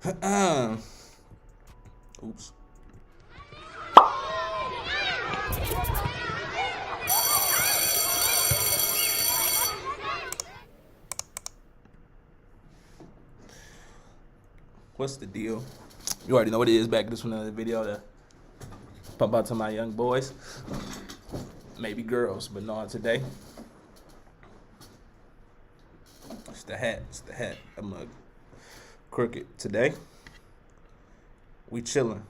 Oops. What's the deal? You already know what it is. Back to this one, another video to pop out to my young boys, maybe girls, but not today. It's the hat. It's the hat. I'm a crooked today. We chilling.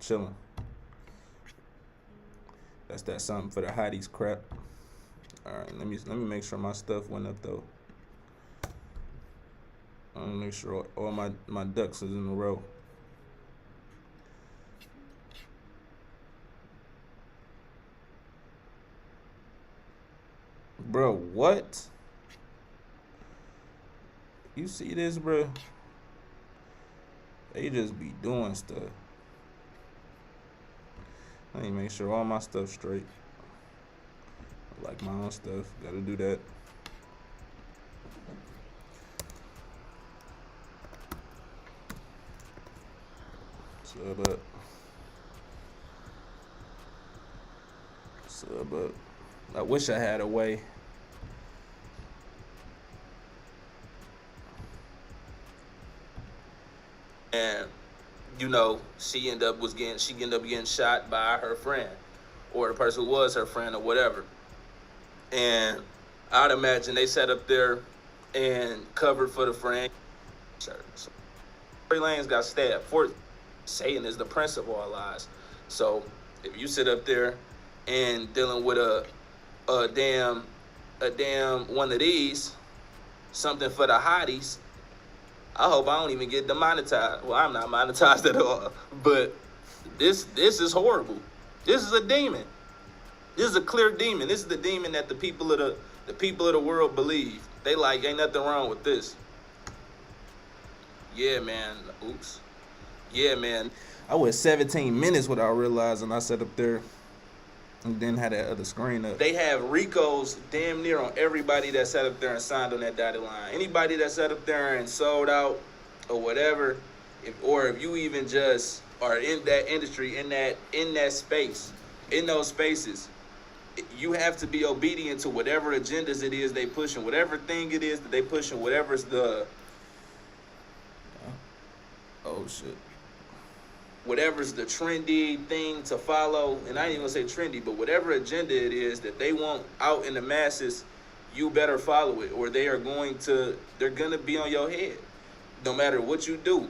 Chilling. That's that something for the hotties crap. All right, let me make sure my stuff went up though. I want to make sure all my ducks is in a row. Bro, what? You see this, bro? They just be doing stuff. I need to make sure all my stuff straight. I like my own stuff. Gotta do that. Sub up. Sub up. I wish I had a way. And you know, she ended up getting shot by her friend, or the person who was her friend, or whatever. And I'd imagine they sat up there and covered for the friend. Tory Lanez got stabbed. Satan is the prince of all lies. So if you sit up there and dealing with a damn one of these, something for the hotties, I hope I don't even get demonetized. Well, I'm not monetized at all. But this is horrible. This is a demon. This is a clear demon. This is the demon that the people of the world believe. They like, ain't nothing wrong with this. Yeah, man. Oops. Yeah, man. I was 17 minutes without realizing I sat up there and then had that other screen up. They have RICOs damn near on everybody that sat up there and signed on that dotted line. Anybody that sat up there and sold out or whatever, if you even just are in that industry, in that space, in those spaces, you have to be obedient to whatever agendas it is they pushing, whatever thing it is that they pushing, whatever's the oh shit. Whatever's the trendy thing to follow, and I ain't even gonna say trendy, but whatever agenda it is that they want out in the masses, you better follow it, or they're gonna be on your head, no matter what you do.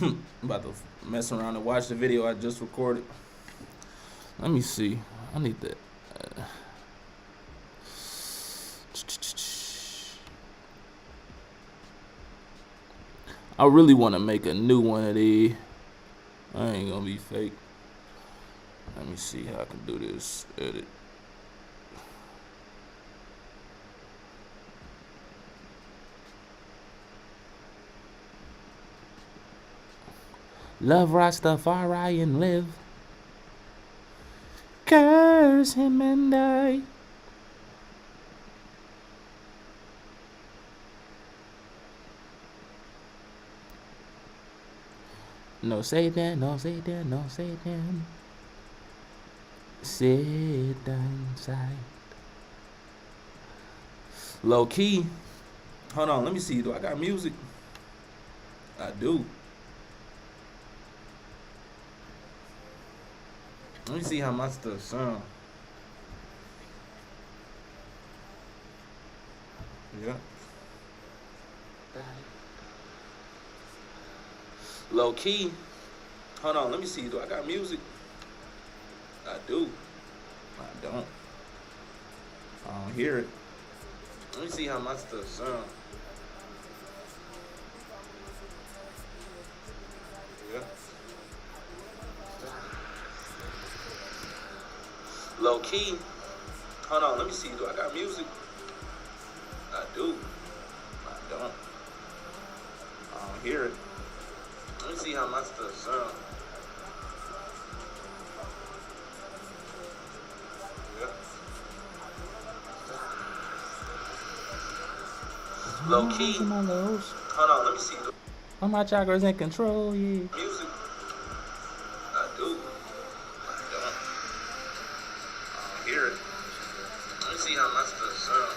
I'm about to mess around and watch the video I just recorded. Let me see. I need that. I really want to make a new one of these. I ain't gonna be fake. Let me see how I can do this. Edit. Love Rastafari and live. Curse him and die. No Satan, no Satan, no Satan. Sit inside. Low key. Hold on, let me see. Do I got music? I do. Let me see how my stuff sound. Yeah. Low key. Hold on, let me see. Do I got music? I do. I don't. I don't hear it. Let me see how my stuff sound. Yeah. Low key. Hold on, let me see. Do I got music? I do. I don't. I don't hear it. Let me see how my stuff sound. Yeah. Low key. My lows. Hold on, let me see. All my chakras in control, yeah. Music. I do. I don't hear it. Let me see how much the sound.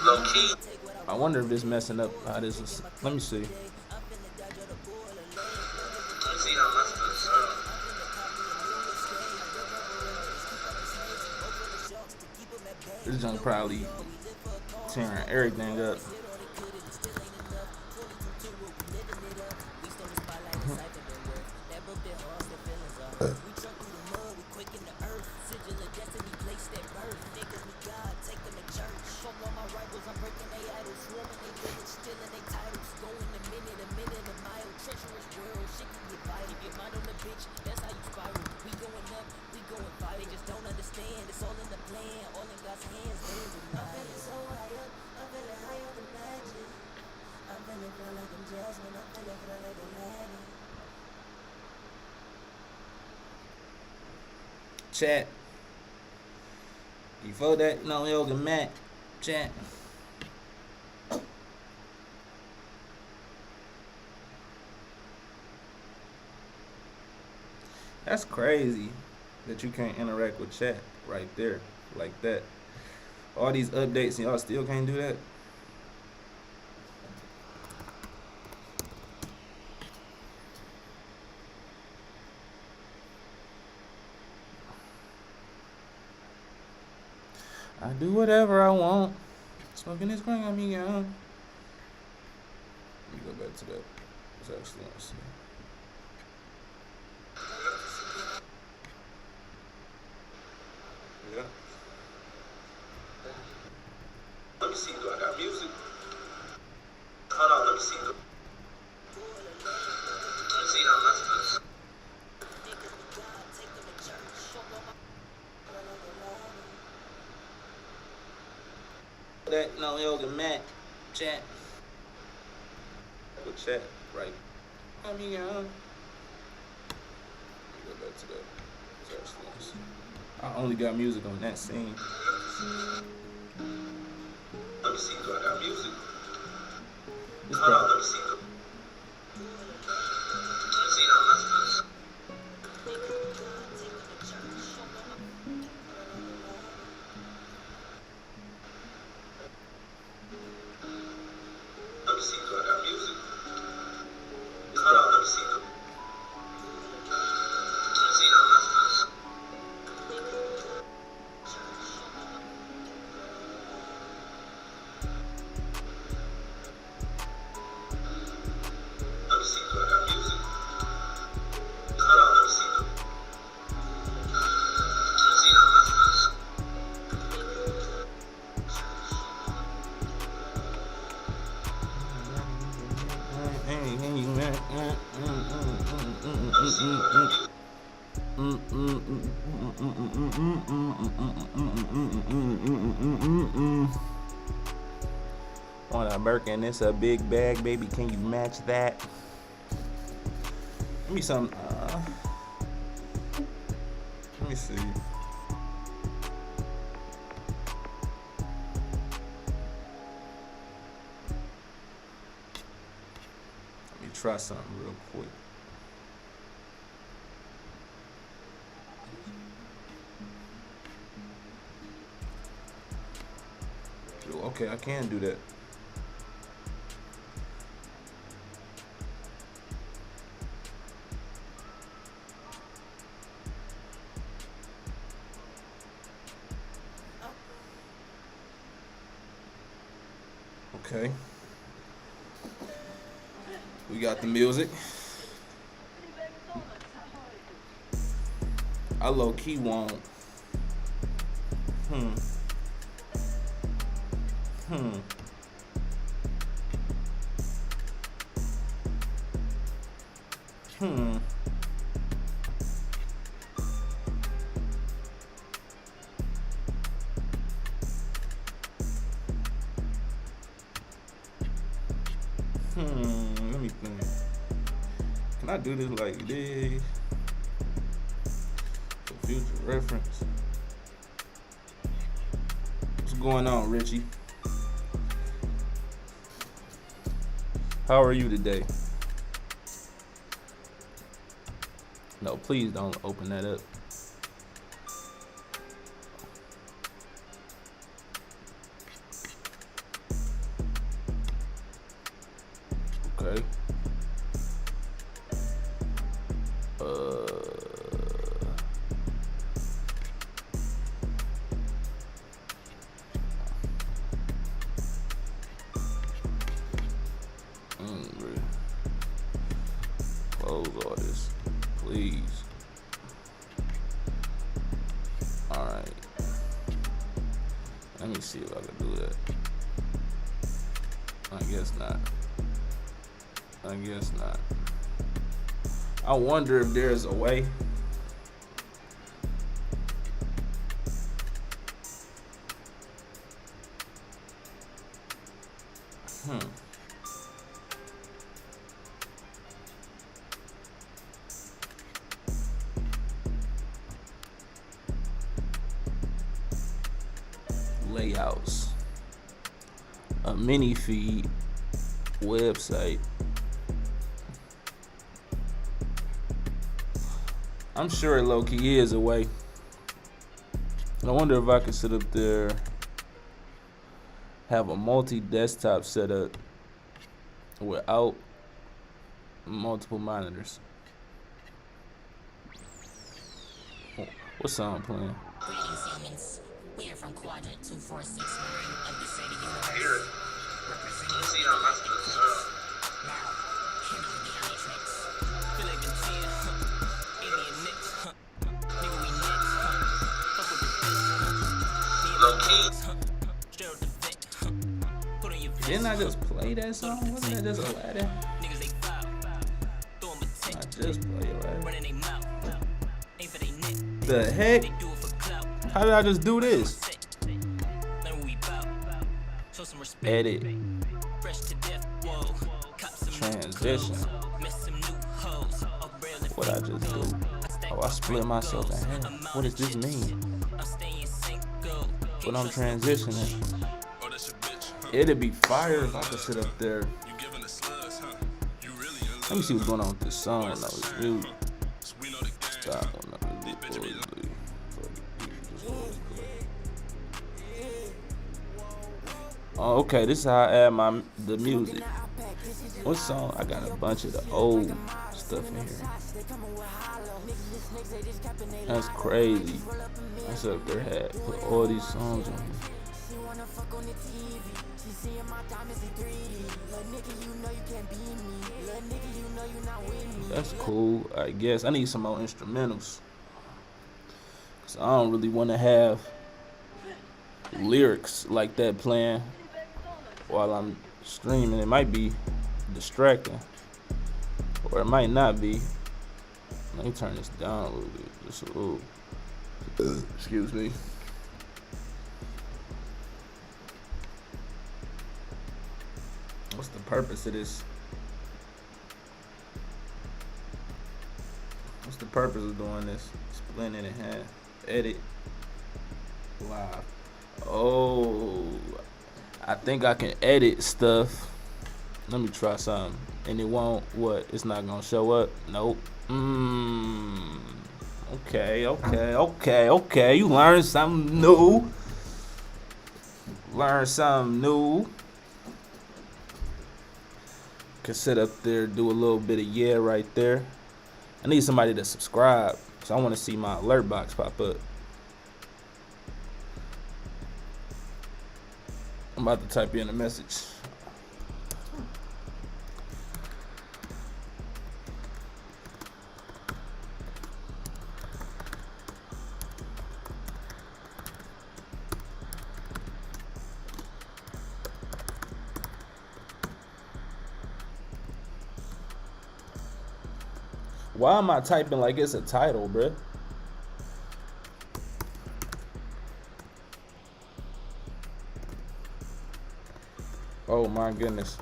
Low key. I wonder if it's messing up how this is. Let me see. Let me see how much the sound. This junk probably tearing everything up. Chat. Before that, no yoga mat. Chat. That's crazy that you can't interact with chat right there like that. All these updates and y'all still can't do that. I do whatever I want. Smoking this green on me, yeah. Let me go back to that. It's actually let's see. Yeah. Let me see. Do I got music? Hold on. Let me see. Let me see how much this. That no yoga mat. Chat. With chat, right? I mean, yeah. Let me go back to that. It's actually let's see. I only got music on that scene. Let me see. Do I got music? Hold on. Let me see. Let me see how much this. Let me see. Do I got music? Hold on. Let me see. Let me see how much this. Let me see. Do I got music? Hold on. Let me see. Let me see how much this. Want a Birkin? It's a big bag, baby. Can you match that? Give me some. Let me see. Let me try something real quick. Okay, I can do that. Okay. We got the music. I low key won't. Hmm. Let me think. Can I do this like this? Future reference. What's going on, Richie? How are you today? No, please don't open that up. Okay. Close all this, please. All right. Let me see if I can do that. I guess not. I guess not. I wonder if there's a way. Layouts. A mini feed. Website. I'm sure it low-key is a way. I wonder if I could sit up there, have a multi-desktop setup without multiple monitors. What song playing? Greetings, humans. We are from Quadrant 2469 of the City Universe. Representing the now, hit on the Onyx. Feel like the 10, alien mix, nigga, we next, fuck with the bitch, low key, straight out the vent, put on your vest. Didn't I just play that song? Wasn't that just Aladdin? Niggas they foul, throw them a tick, I just played Aladdin. running they mouth, ain't for they neck. The heck? They do it for clout. How did I just do this? Edit. Transition. What I just do? Oh, I split myself in half. What does this mean? When I'm transitioning, it'd be fire if I could sit up there. Let me see what's going on with this song. No, it's really stop. Oh, okay, this is how I add the music. What song? I got a bunch of the old stuff in here. That's crazy. I said up there had put all these songs on here. That's cool, I guess. I need some more instrumentals. Cause I don't really want to have lyrics like that playing while I'm streaming. It might be distracting, or it might not be. Let me turn this down a little bit, just a little. Excuse me. What's the purpose of this? What's the purpose of doing this? Splitting it in half. Edit. Live. Oh, I think I can edit stuff. Let me try something. And it won't, what? It's not gonna show up? Nope. Okay. You learn something new. Can sit up there, do a little bit of yeah right there. I need somebody to subscribe, so I want to see my alert box pop up. I'm about to type in a message. Why am I typing like it's a title, bruh? Oh my goodness.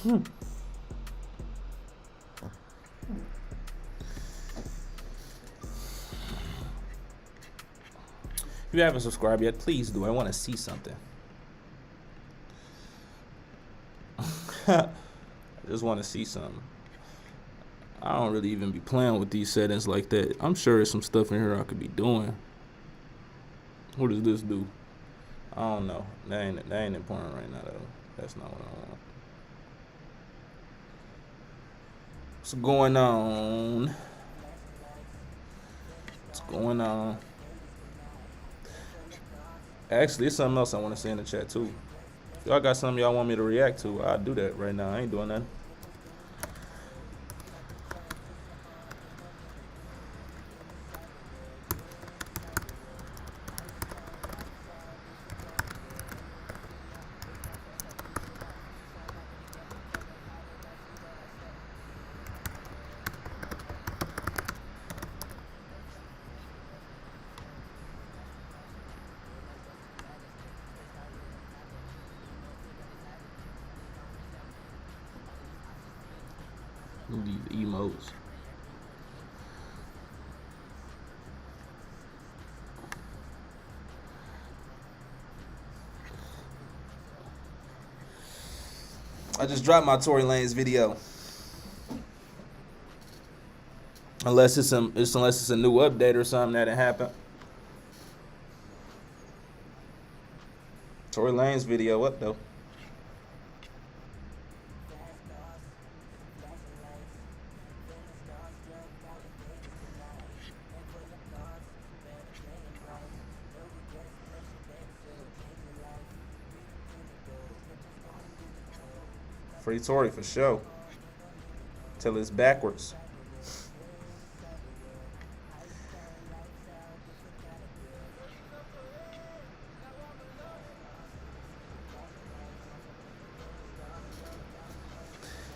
If you haven't subscribed yet, please do. I want to see something. I just want to see something. I don't really even be playing with these settings like that. I'm sure there's some stuff in here I could be doing. What does this do? I don't know. That ain't important right now, though. That's not what I want. What's going on? What's going on? Actually, it's something else I want to say in the chat, too. If y'all got something y'all want me to react to, I'll do that right now. I ain't doing nothing. These emotes. I just dropped my Tory Lanez video. Unless it's a new update or something that happened. Tory Lanez video up though. Free Tory for sure. Till it's backwards.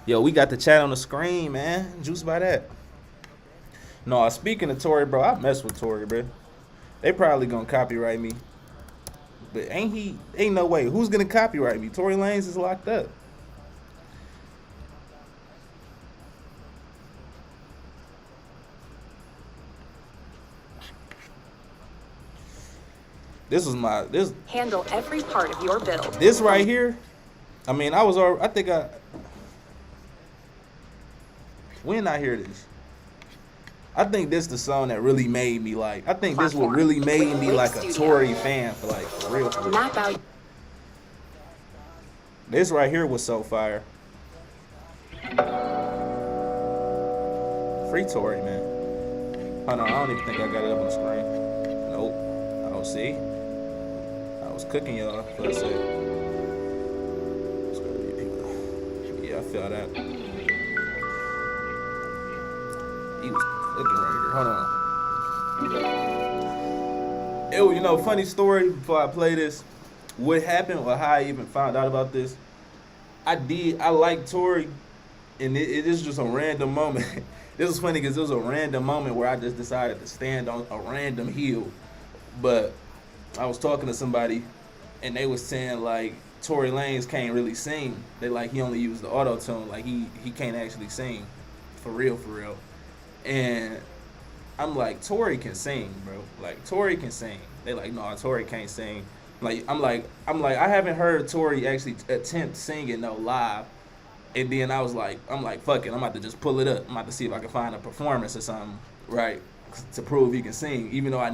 Yo, we got the chat on the screen, man. Juice by that. No, speaking of Tory, bro, I mess with Tory, bro. They probably gonna copyright me. But ain't no way. Who's gonna copyright me? Tory Lanez is locked up. This handle every part of your build. This right here, I mean, when I hear this, I think this the song that really made me like. I think this what really made me like a Tory fan for like for real. Map out. This right here was so fire. Free Tory, man. Hold on, I don't even think I got it up on the screen. Nope, I don't see. I was cooking y'all for a second. Yeah, I feel that. He was cooking right here. Hold on. Ew, you know, funny story before I play this. What happened or how I even found out about this. I like Tory, and it is just a random moment. This was funny because it was a random moment where I just decided to stand on a random hill. But I was talking to somebody, and they was saying like Tory Lanez can't really sing. They like he only used the auto tune, like he can't actually sing, for real. And I'm like, Tory can sing, bro. Like Tory can sing. They like, no, Tory can't sing. Like I'm like I haven't heard Tory actually attempt singing no live. And then I'm like, fuck it, I'm about to just pull it up. I'm about to see if I can find a performance or something, right, to prove he can sing. Even though I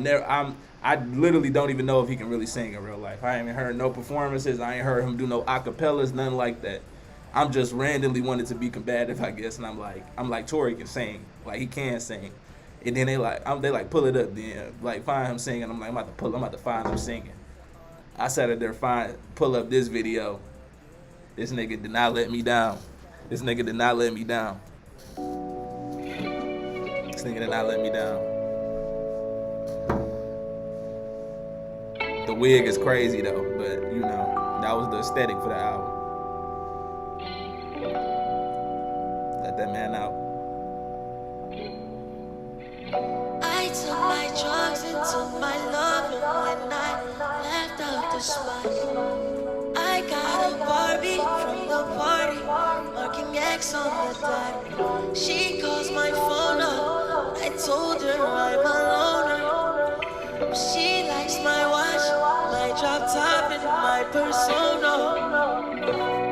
literally don't even know if he can really sing in real life. I haven't heard no performances. I ain't heard him do no acapellas, nothing like that. I'm just randomly wanted to be combative, I guess. And I'm like, Tory can sing, like he can sing. And then they like pull it up, then like find him singing. I'm like, I'm about to find him singing. I sat there, pull up this video. This nigga did not let me down. This nigga did not let me down. This nigga did not let me down. The wig is crazy though, but you know, that was the aesthetic for the album. Let that man out. I took my drugs and took my love, and when I left out the spot, I got a Barbie from the party. sex on the dot. She calls my phone up. I told her I'm a loner. She likes my watch, my drop top, and my persona.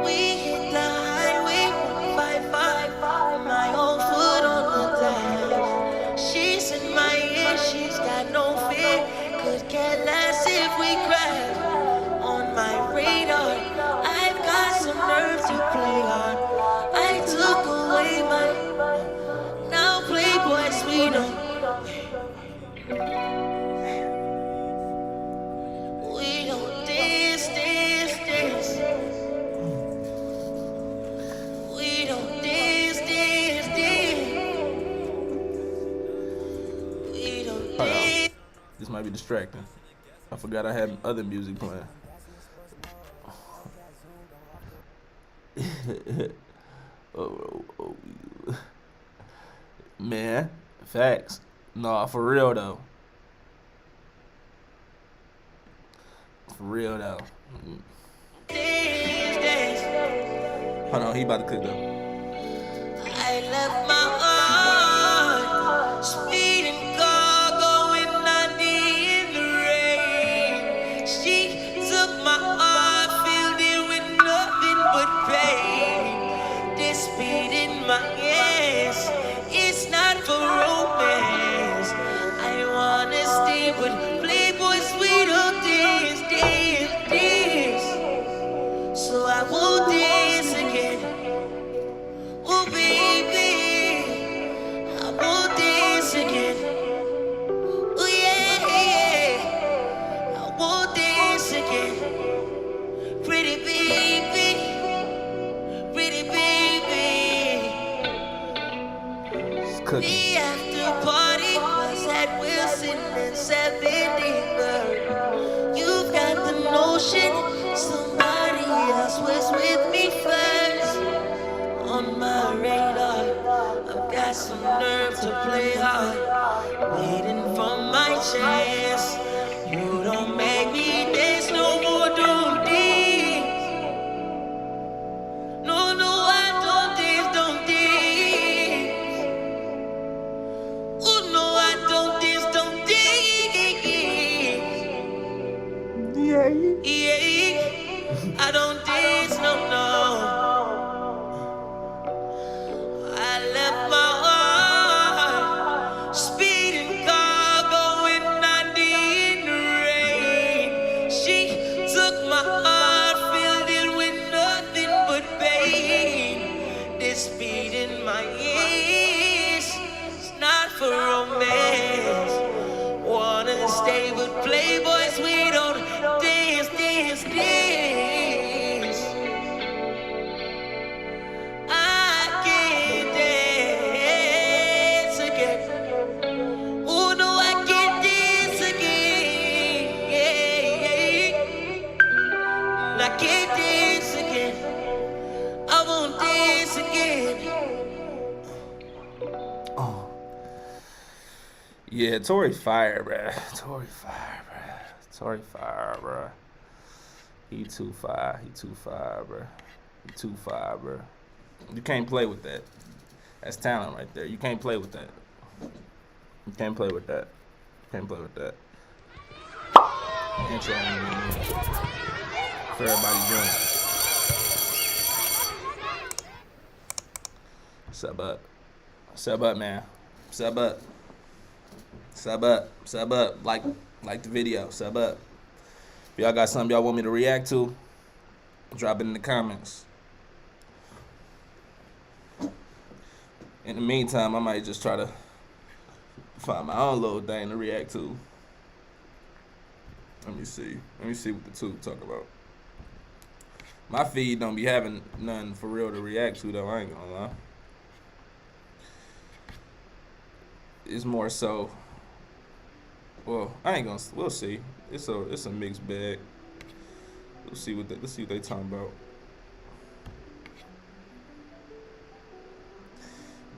We hit the highway 155, my own foot on the dash. She's in my ear, she's got no fear. Could care less if we crash. On my radar, I've got some nerve to play on. I took away my now Playboy sweetheart. We don't dance, dance, dance. We don't dance, dance, dance. We don't Hold on. dance. This might be distracting. I forgot I had other music playing. oh. Man, facts. Nah, for real though. For real though. Dance, dance. Hold on, he about to cook though. I left my heart speeding car going 90 in the rain. She took my heart, filled it with nothing but pain. This speed in my ass, it's not for romance. I wanna stay with Playboy sweetheart, dance, dance, dance. So I won't dance again. Oh baby, I won't dance again. Oh yeah, I won't dance again. Pretty baby, pretty baby. It's cooking. The after party was at Wilson and 73rd. You've got the notion somebody else was with me first. On my radar, I've got some nerve to play hard, waiting for my chance. You don't make me dance no more, don't dance. No, I don't dance, don't dance. Oh no, I don't dance, don't dance. Yeah, I don't dance, no. I left my heart speeding car going 90 in the rain. She took my heart, filled it with nothing but pain. This speed in my ears, it's not for romance. Wanna stay with Playboys, we don't dance, dance, dance. I can't dance again. Oh no, I can't dance again. I can't dance again. I won't dance again. Oh. Yeah, Tory fire, bruh. Tory fire, bruh. He too fire, bruh. He too fire, bruh. You can't play with that. That's talent right there. You can't play with that. You can't play with that. Can't play with that. Intro for everybody doing. Sub up. Sub up, man. Sub up. Sub up. Sub up. Like the video. Sub up. If y'all got something y'all want me to react to, drop it in the comments. In the meantime, I might just try to find my own little thing to react to. Let me see what the tube talk about. My feed don't be having nothing for real to react to though, I ain't gonna lie. It's more so, well, we'll see. It's a mixed bag. Let's see what they talking about.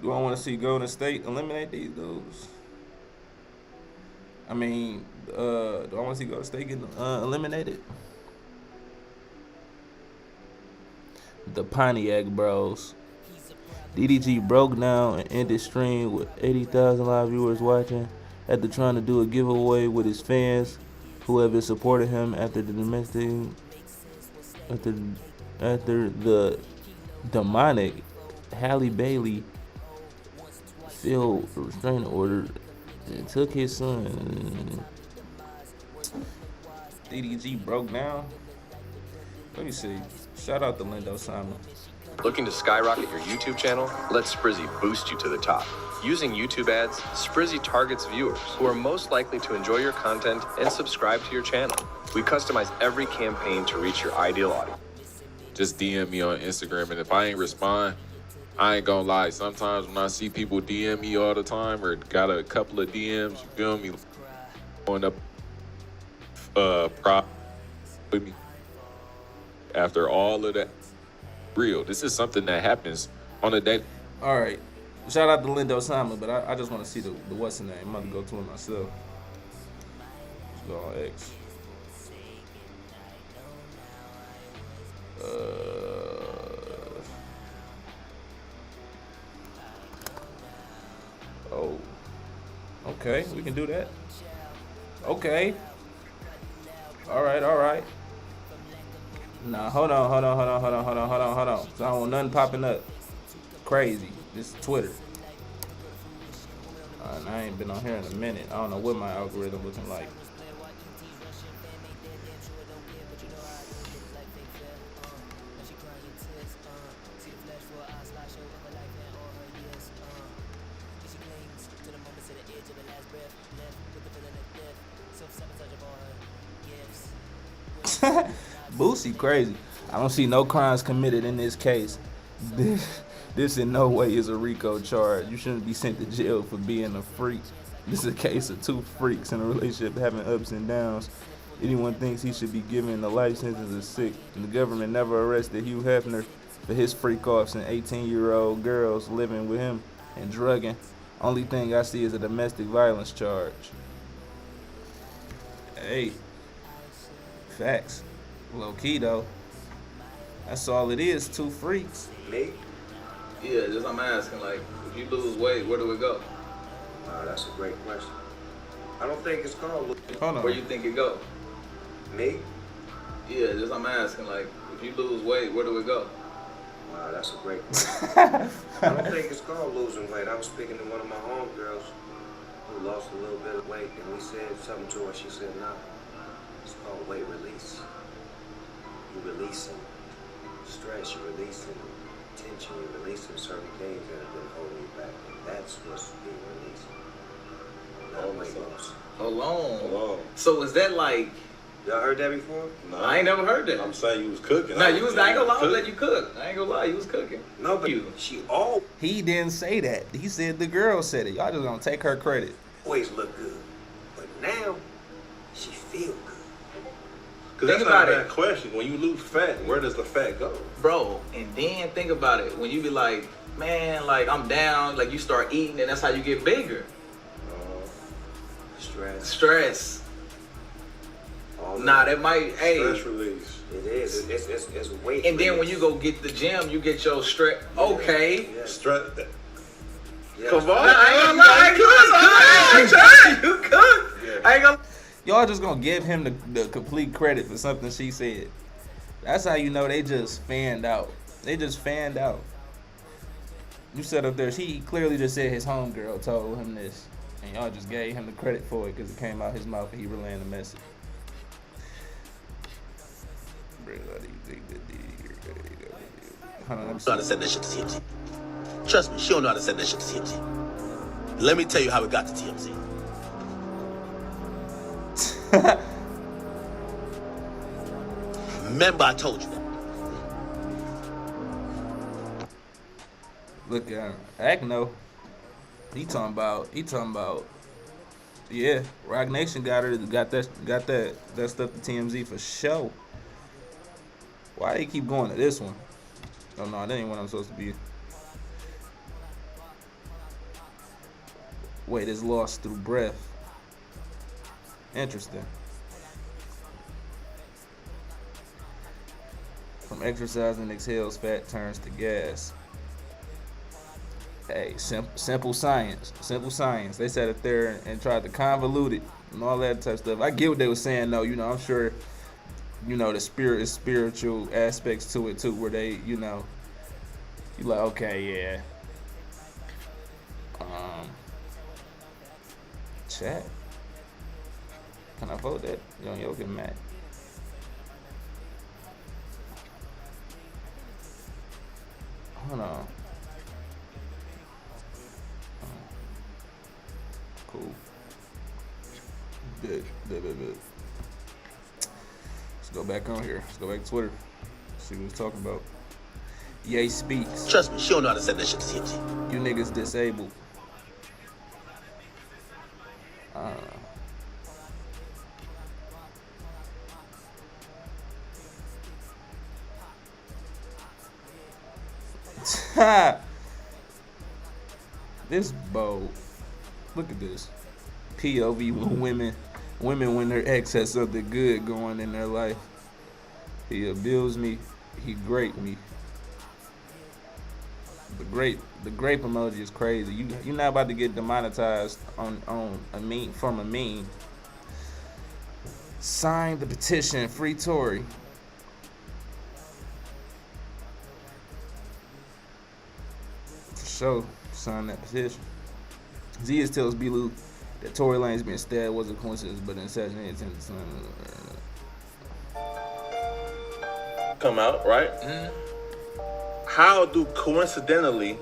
Do I want to see Golden State eliminate these dudes? I mean, do I want to see Golden State get eliminated? The Pontiac Bros DDG broke down and ended stream with 80,000 live viewers watching after trying to do a giveaway with his fans who have been supporting him after the demonic Halle Bailey filed a restraining order and took his son. DDG broke down. Let me see. Shout out to Lindo Simon. Looking to skyrocket your YouTube channel? Let Sprizzy boost you to the top. Using YouTube ads, Sprizzy targets viewers who are most likely to enjoy your content and subscribe to your channel. We customize every campaign to reach your ideal audience. Just DM me on Instagram, and if I ain't respond, I ain't gonna lie. Sometimes when I see people DM me all the time or got a couple of DMs, you feel me, going up prop with me after all of that. Real. This is something that happens on a day. All right. Shout out to Lindo Simon, but I just want to see the what's the name. I'm about to go to it myself. Let's go on X. Oh. Okay, we can do that. Okay. All right. Nah, hold on. So I don't want nothing popping up. Crazy. This is Twitter. And I ain't been on here in a minute. I don't know what my algorithm looking like. Boosie crazy. I don't see no crimes committed in this case. This in no way is a RICO charge. You shouldn't be sent to jail for being a freak. This is a case of two freaks in a relationship having ups and downs. Anyone thinks he should be given a life sentence is sick. And the government never arrested Hugh Hefner for his freak-offs and 18-year-old girls living with him and drugging. Only thing I see is a domestic violence charge. Hey, facts. Low key though. That's all it is, two freaks. Me? Yeah, just I'm asking, like, if you lose weight, where do it go? That's a great question. I don't think it's gonna lose. Hold on. Where you think it go? Me? Yeah, just I'm asking, like, if you lose weight, where do it go? That's a great question. I don't think it's called losing weight. I was speaking to one of my homegirls who lost a little bit of weight, and we said something to her. She said, "No, it's called weight release. You're releasing stress. You're releasing tension. You're releasing certain things that have been holding you back. And that's what's being released. Not weight loss." Hold on. Hello. So is that like, Y'all heard that before? No, I ain't never heard that. I'm saying you was cooking. Nah, you was, I ain't gonna lie, I was letting you cook. I ain't gonna lie, you was cooking. No, but she always He didn't say that. He said the girl said it. Y'all just gonna take her credit. look good. But now, she feel good. Because Think that's about not a it. bad question. When you lose fat, where does the fat go? Bro, and then think about it. When you be like, man, like, I'm down, like, you start eating, and that's how you get bigger. Stress. Stress. All Nah, that. that might, hey. Stress release. It is. It's weight. And then when release. you go get the gym, you get your stress. Okay. Yeah. Stress. Yeah. Come on. Nah, I ain't gonna lie, you cook. Yeah. I ain't gonna. Y'all just gonna give him the complete credit for something she said. That's how you know they just fanned out. They just fanned out. You said up there, he clearly just said his homegirl told him this. And y'all just gave him the credit for it because it came out his mouth and he relaying the message. Hold on, let me Know how to see. send that shit to TMZ. Trust me, she don't know how to send that shit to TMZ. Let me tell you how it got to TMZ. Remember, I told you that. Look at him. Heck no. He talking about. Yeah, Rock Nation got that stuff to TMZ for show. Why they keep going to this one? Oh no, that ain't what I'm supposed to be. Weight is lost through breath. Interesting. From exercise and exhales, fat turns to gas. Hey, simple science. Simple science. They sat up there and tried to convolute it and all that type of stuff. I get what they were saying, though. You know, I'm sure, you know, the spiritual aspects to it, too, where they, you know, you like, okay, yeah. Chat. Can I vote that? Young Yoga Matt. Hold on. Cool. Good. Let's go back on here. Let's go back to Twitter. See what he's talking about. Ye speaks. Trust me, she don't know how to send that shit to TMZ. You niggas disabled. This bold. Look at this. POV with women. Women when their ex has something good going in their life. He abused me. He raped me. The grape emoji is crazy. You're not about to get demonetized on a meme from a meme. Sign the petition. Free Tory. For sure. Sign that petition. Zias tells B-Lou that Tory Lanez being stabbed was a coincidence, but in Saturday attempted to come out, right? How do coincidentally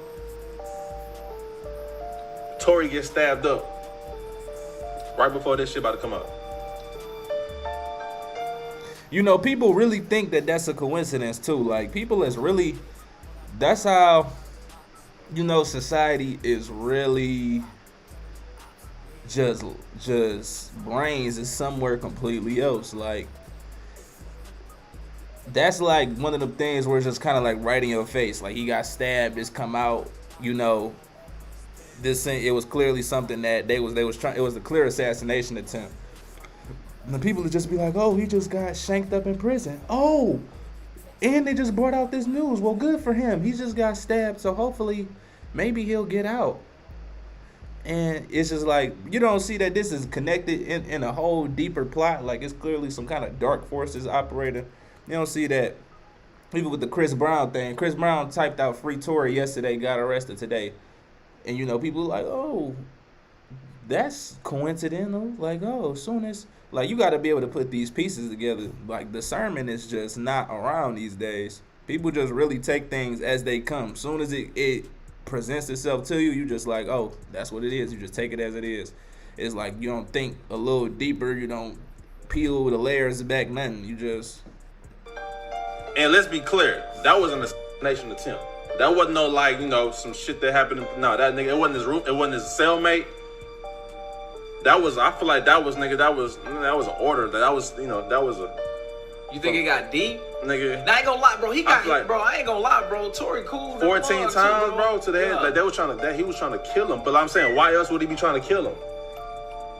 Tory get stabbed up right before this shit about to come out? You know, people really think that that's a coincidence too. Like, people is really, that's how, you know, society is really just brains is somewhere completely else. Like, that's like one of the things where it's just kind of like right in your face. Like, he got stabbed, it's come out, you know, this thing, it was clearly something that they was trying, it was a clear assassination attempt. And the people would just be like, oh, he just got shanked up in prison. Oh, and they just brought out this news. Well, good for him. He just got stabbed, so hopefully maybe he'll get out. And it's just like, you don't see that this is connected in a whole deeper plot. Like, it's clearly some kind of dark forces operating. You don't see that. Even with the Chris Brown thing. Chris Brown typed out Free Tory yesterday, got arrested today. And, you know, people are like, oh, that's coincidental. Like, oh, as soon as, like, you got to be able to put these pieces together. Like, the sermon is just not around these days. People just really take things as they come. As soon as it presents itself to you, you just like, oh, that's what it is. You just take it as it is. It's like you don't think a little deeper. You don't peel the layers back, nothing. You just... And let's be clear, that was an assassination attempt. That wasn't no, like, you know, some shit that happened. No, that nigga, it wasn't his room. It wasn't his cellmate. That was, I feel like that was, nigga, that was an order. That was, you know, that was a... You think it got deep? Nigga. I ain't gonna lie, bro. He got, like, bro, I ain't gonna lie, bro. Tory cool. 14 times, bro, to the head. Like, they was trying to, he was trying to kill him. But I'm saying, why else would he be trying to kill him?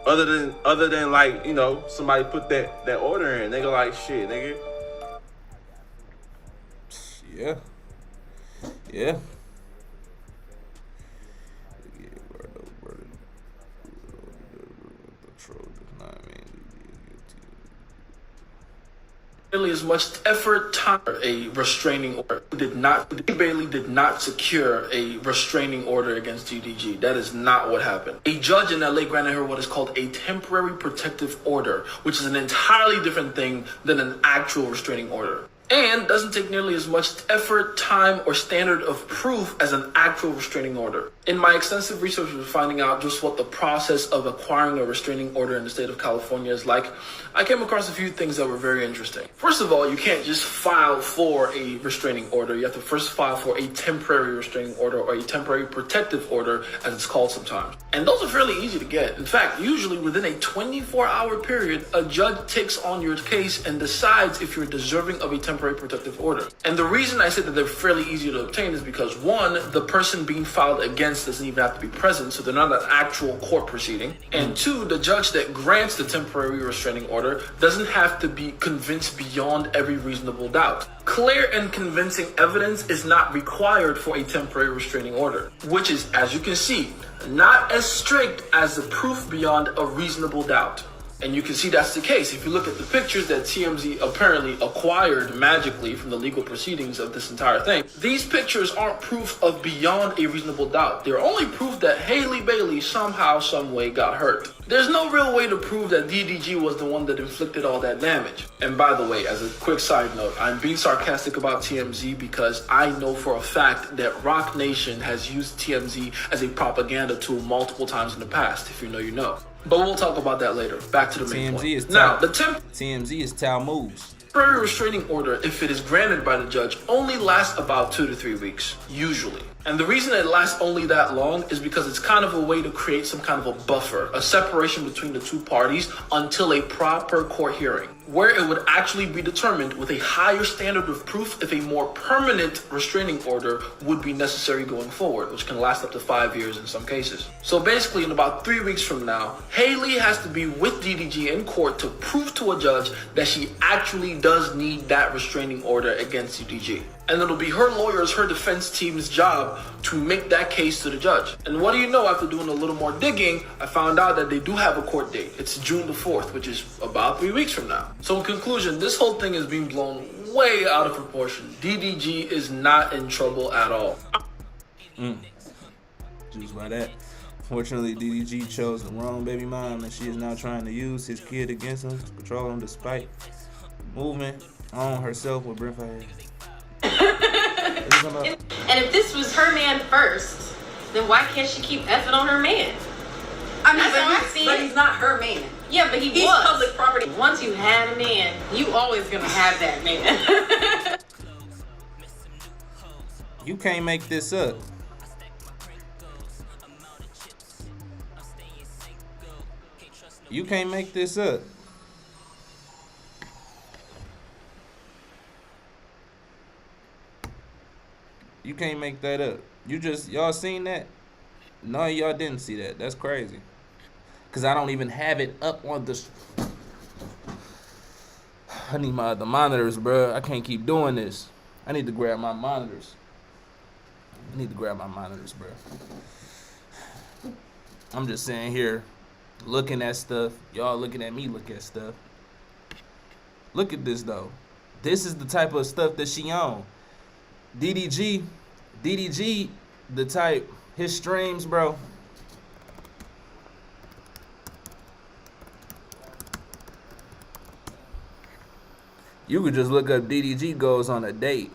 Other than like, you know, somebody put that order in. They go like, shit, nigga. Yeah. Yeah. Really as much effort, time, a restraining order. Bailey did not secure a restraining order against GDG. That is not what happened. A judge in LA granted her what is called a temporary protective order, which is an entirely different thing than an actual restraining order. And doesn't take nearly as much effort, time, or standard of proof as an actual restraining order. In my extensive research was finding out just what the process of acquiring a restraining order in the state of California is like, I came across a few things that were very interesting. First of all, you can't just file for a restraining order. You have to first file for a temporary restraining order, or a temporary protective order, as it's called sometimes. And those are fairly easy to get. In fact, usually within a 24-hour period, a judge takes on your case and decides if you're deserving of a temporary temporary protective order. And the reason I said that they're fairly easy to obtain is because, one, the person being filed against doesn't even have to be present, so they're not an actual court proceeding. And two, the judge that grants the temporary restraining order doesn't have to be convinced beyond every reasonable doubt. Clear and convincing evidence is not required for a temporary restraining order, which is, as you can see, not as strict as the proof beyond a reasonable doubt. And you can see that's the case. If you look at the pictures that TMZ apparently acquired magically from the legal proceedings of this entire thing, these pictures aren't proof of beyond a reasonable doubt. They're only proof that Haley Bailey somehow, some way got hurt. There's no real way to prove that DDG was the one that inflicted all that damage. And by the way, as a quick side note, I'm being sarcastic about TMZ because I know for a fact that Rock Nation has used TMZ as a propaganda tool multiple times in the past. If you know, you know. But we'll talk about that later. Back to the main point. TMZ is Talmud's. Temporary restraining order, if it is granted by the judge, only lasts about 2 to 3 weeks, usually. And the reason it lasts only that long is because it's kind of a way to create some kind of a buffer, a separation between the two parties until a proper court hearing, where it would actually be determined with a higher standard of proof if a more permanent restraining order would be necessary going forward, which can last up to 5 years in some cases. So basically, in about 3 weeks from now, Haley has to be with DDG in court to prove to a judge that she actually does need that restraining order against DDG. And it'll be her lawyers, her defense team's job to make that case to the judge. And what do you know, after doing a little more digging, I found out that they do have a court date. It's June the 4th, which is about 3 weeks from now. So in conclusion, this whole thing is being blown way out of proportion. DDG is not in trouble at all. Just by that. Fortunately, DDG chose the wrong baby mom, and she is now trying to use his kid against him to control him despite moving on herself with Brent Fayez. And if this was her man first, then why can't she keep effing on her man? I mean, but he's not her man. Yeah, but he's was public property. Once you had a man, you always gonna have that man. You can't make this up. You can't make this up. You can't make that up. Y'all seen that? No, y'all didn't see that. That's crazy. Cause I don't even have it up on the. I need my other monitors, bro. I can't keep doing this. I need to grab my monitors. Bro. I'm just sitting here looking at stuff. Y'all looking at me look at stuff. Look at this though. This is the type of stuff that she on. DDG, the type, his streams, bro. You could just look up DDG goes on a date.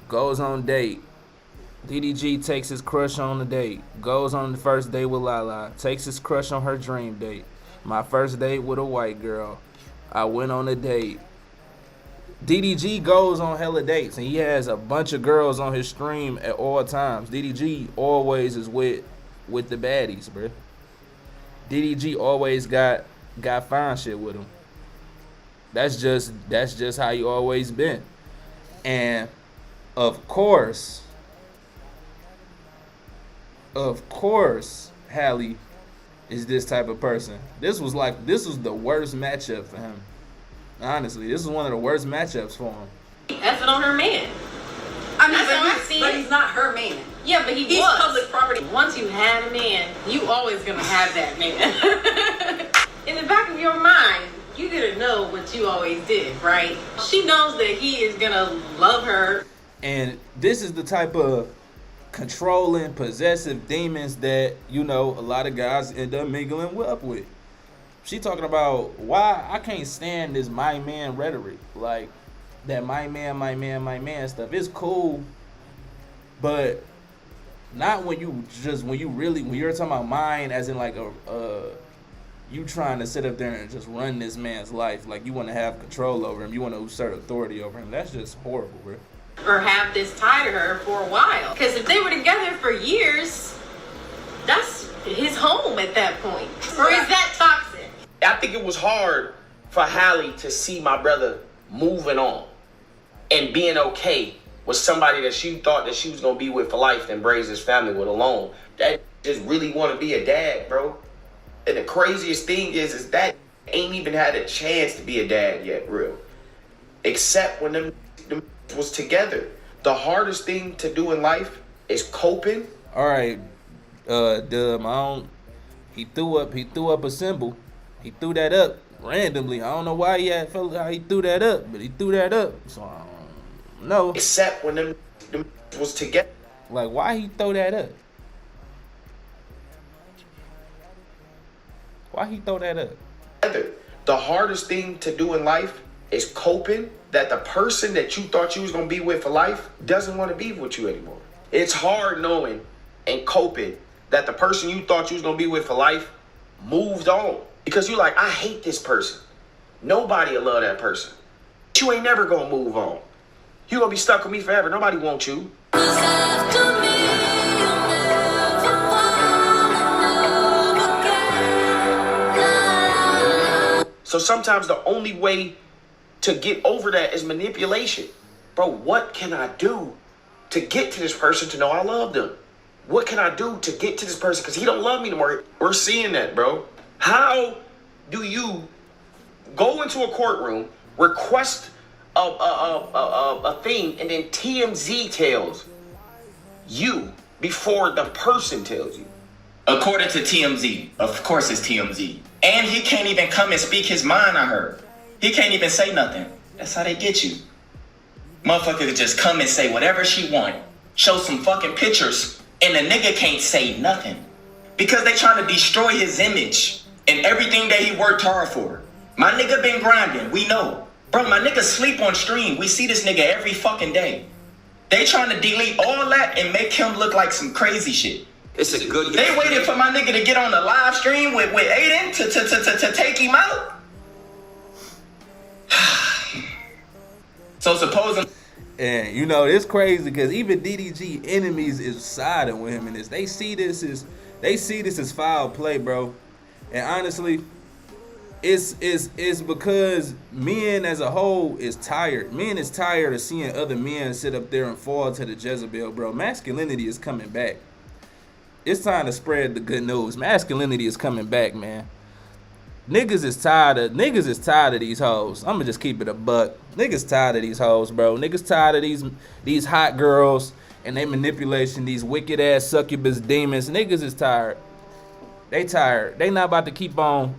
Goes on date. DDG takes his crush on a date. Goes on the first date with Lala. Takes his crush on her dream date. My first date with a white girl. I went on a date. DDG goes on hella dates, and he has a bunch of girls on his stream at all times. DDG always is with the baddies, bro. DDG always got fine shit with him. That's just how you always been. And of course, Halle is this type of person. This was the worst matchup for him. Honestly, this is one of the worst matchups for him. Effing on her man. I mean, but he's not her man. Yeah, but he's was public property. Once you had a man, you always gonna have that man. In the back of your mind, you gotta know what you always did, right? She knows that he is gonna love her. And this is the type of controlling, possessive demons that, a lot of guys end up mingling up with. She talking about why I can't stand this my man rhetoric. Like, that my man stuff. It's cool, but not when you're talking about mine as in like you trying to sit up there and just run this man's life. Like, you want to have control over him. You want to assert authority over him. That's just horrible, bro. Or have this tie to her for a while. Because if they were together for years, that's his home at that point. Or is that toxic? I think it was hard for Halle to see my brother moving on and being okay with somebody that she thought that she was gonna be with for life and raise his family with alone. That just really want to be a dad, bro. And the craziest thing is that ain't even had a chance to be a dad yet, real. Except when them was together. The hardest thing to do in life is coping. All right, Dub, he threw up a symbol. He threw that up randomly. I don't know why felt how he threw that up, but he threw that up. So I don't know. Except when them was together. Like, why he throw that up? Why he throw that up? The hardest thing to do in life is coping that the person that you thought you was gonna be with for life doesn't want to be with you anymore. It's hard knowing and coping that the person you thought you was gonna be with for life moved on. Because you like, I hate this person. Nobody will love that person. You ain't never gonna move on. You gonna be stuck with me forever. Nobody wants you. So sometimes the only way to get over that is manipulation. Bro, what can I do to get to this person to know I love them? What can I do to get to this person? Because he don't love me anymore. We're seeing that, bro. How do you go into a courtroom, request a thing, and then TMZ tells you before the person tells you? According to TMZ, of course it's TMZ. And he can't even come and speak his mind, I heard. He can't even say nothing. That's how they get you. Motherfucker could just come and say whatever she want, show some fucking pictures, and the nigga can't say nothing. Because they trying to destroy his image and everything that he worked hard for. My nigga been grinding, we know. Bro, my nigga sleep on stream. We see this nigga every fucking day. They trying to delete all that and make him look like some crazy shit. It's a good. They waited for my nigga to get on the live stream with Aiden to take him out. So supposing. And you know it's crazy because even DDG enemies is siding with him in this. They see this as foul play, bro. And honestly, it's because men as a whole is tired. Men is tired of seeing other men sit up there and fall to the Jezebel, bro. Masculinity is coming back. It's time to spread the good news. Masculinity is coming back, man. Niggas is tired of these hoes. I'ma just keep it a buck. Niggas tired of these hoes, bro. Niggas tired of these hot girls and they manipulation, these wicked ass succubus demons. Niggas is tired. They tired. They not about to keep on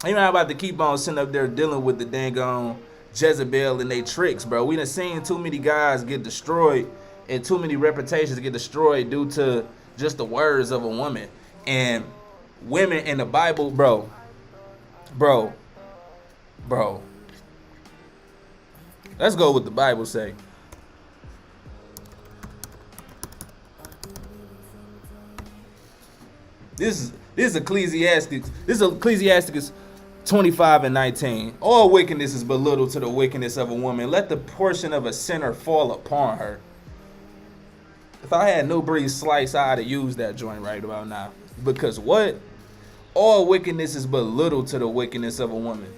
sitting up there dealing with the dang on Jezebel and they tricks, bro. We done seen too many guys get destroyed and too many reputations get destroyed due to just the words of a woman. And women in the Bible, bro. Let's go with the Bible say. This is Ecclesiastes. This is Ecclesiastes 25:19. All wickedness is but little to the wickedness of a woman. Let the portion of a sinner fall upon her. If I had No Breeze Slice, I'd have used that joint right about now. Because what? All wickedness is but little to the wickedness of a woman.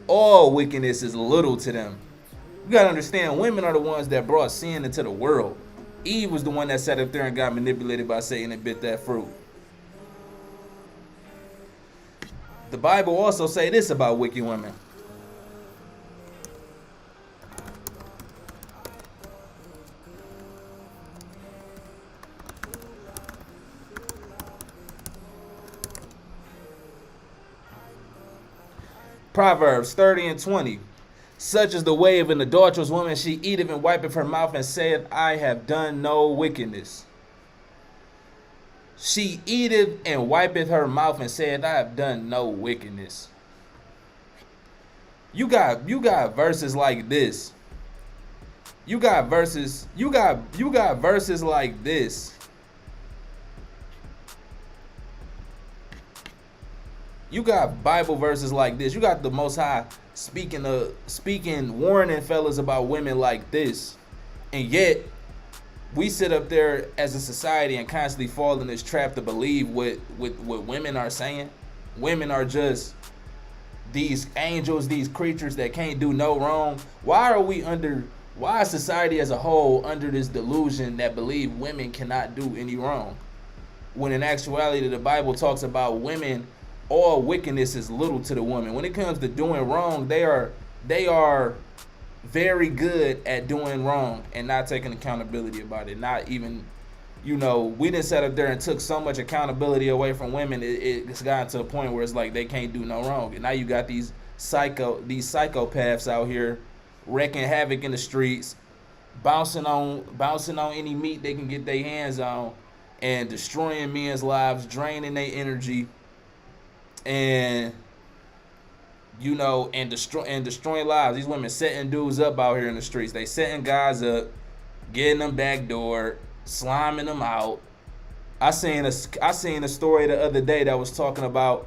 All wickedness is little to them. You gotta understand, women are the ones that brought sin into the world. Eve was the one that sat up there and got manipulated by Satan and bit that fruit. The Bible also say this about wicked women. Proverbs 30:20. Such is the way of an adulterous woman. She eateth and wipeth her mouth and saith, I have done no wickedness. She eateth and wipeth her mouth and saith, I have done no wickedness. You got verses like this. You got verses like this. You got Bible verses like this. You got the Most High speaking, warning fellas about women like this. And yet, we sit up there as a society and constantly fall in this trap to believe what women are saying. Women are just these angels, these creatures that can't do no wrong. Why is society as a whole under this delusion that believe women cannot do any wrong? When in actuality, the Bible talks about women, all wickedness is little to the woman. When it comes to doing wrong, they are very good at doing wrong and not taking accountability about it. Not even, we didn't sit up there and took so much accountability away from women. It's gotten to a point where it's like they can't do no wrong. And now you got these psychopaths out here wreaking havoc in the streets, bouncing on any meat they can get their hands on, and destroying men's lives, draining their energy, and destroying lives. These women setting dudes up out here in the streets. They setting guys up, getting them backdoored, sliming them out. I seen a story the other day that was talking about,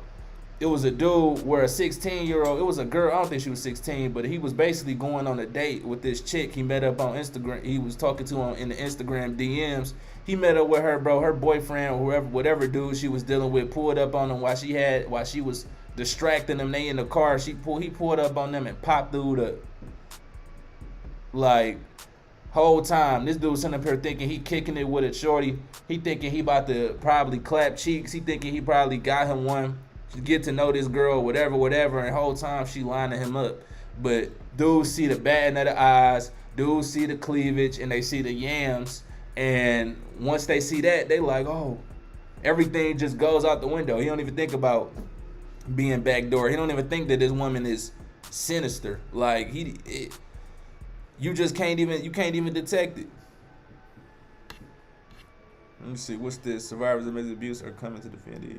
it was a dude where a 16-year-old, it was a girl, I don't think she was 16, but he was basically going on a date with this chick he met up on Instagram. He was talking to him in the Instagram DMs. He met up with her, bro. Her boyfriend, whatever dude she was dealing with, pulled up on him while she was distracting them. They in the car. He pulled up on them and popped through the, like, whole time. This dude sitting up here thinking he kicking it with a shorty. He thinking he about to probably clap cheeks. He thinking he probably got him one to get to know this girl, whatever. And the whole time she lining him up. But dudes see the batting of the eyes. Dudes see the cleavage and they see the yams. And once they see that, they like, oh, everything just goes out the window. He don't even think about being backdoor. He don't even think that this woman is sinister. Like you can't even detect it. Let me see. What's this? Survivors of domestic abuse are coming to defend it.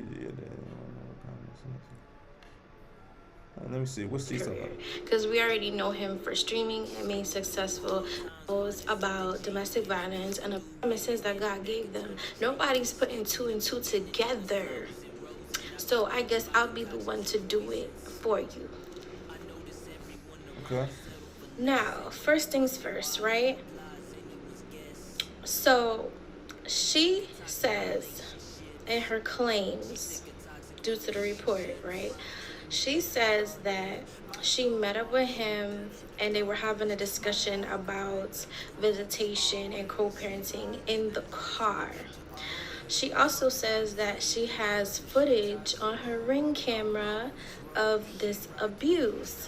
Let me see. What's she talking about? Because we already know him for streaming and being successful. It's about domestic violence and the promises that God gave them. Nobody's putting 2 and 2 together. So I guess I'll be the one to do it for you. Okay. Now, first things first, right? So she says in her claims, due to the report, right? She says that she met up with him and they were having a discussion about visitation and co-parenting in the car. She also says that she has footage on her Ring camera of this abuse.